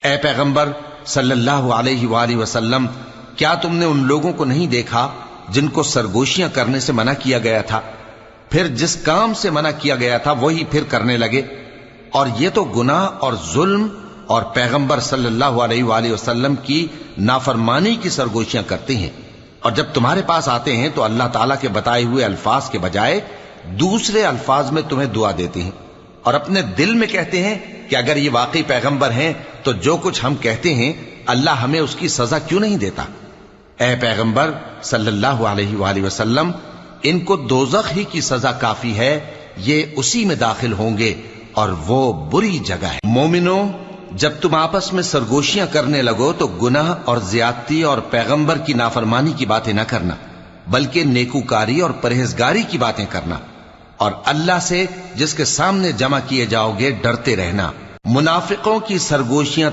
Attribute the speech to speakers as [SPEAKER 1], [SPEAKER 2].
[SPEAKER 1] اے پیغمبر صلی اللہ علیہ وآلہ وسلم، کیا تم نے ان لوگوں کو نہیں دیکھا جن کو سرگوشیاں کرنے سے منع کیا گیا تھا، پھر جس کام سے منع کیا گیا تھا وہی پھر کرنے لگے؟ اور یہ تو گناہ اور ظلم اور پیغمبر صلی اللہ علیہ وآلہ وسلم کی نافرمانی کی سرگوشیاں کرتے ہیں، اور جب تمہارے پاس آتے ہیں تو اللہ تعالیٰ کے بتائے ہوئے الفاظ کے بجائے دوسرے الفاظ میں تمہیں دعا دیتے ہیں، اور اپنے دل میں کہتے ہیں کہ اگر یہ واقعی پیغمبر ہیں تو جو کچھ ہم کہتے ہیں اللہ ہمیں اس کی سزا کیوں نہیں دیتا؟ اے پیغمبر صلی اللہ علیہ وآلہ وسلم، ان کو دوزخ ہی کی سزا کافی ہے، یہ اسی میں داخل ہوں گے اور وہ بری جگہ ہے۔ مومنو، جب تم آپس میں سرگوشیاں کرنے لگو تو گناہ اور زیادتی اور پیغمبر کی نافرمانی کی باتیں نہ کرنا، بلکہ نیکوکاری اور پرہیزگاری کی باتیں کرنا، اور اللہ سے جس کے سامنے جمع کیے جاؤ گے ڈرتے رہنا۔ منافقوں کی سرگوشیاں تو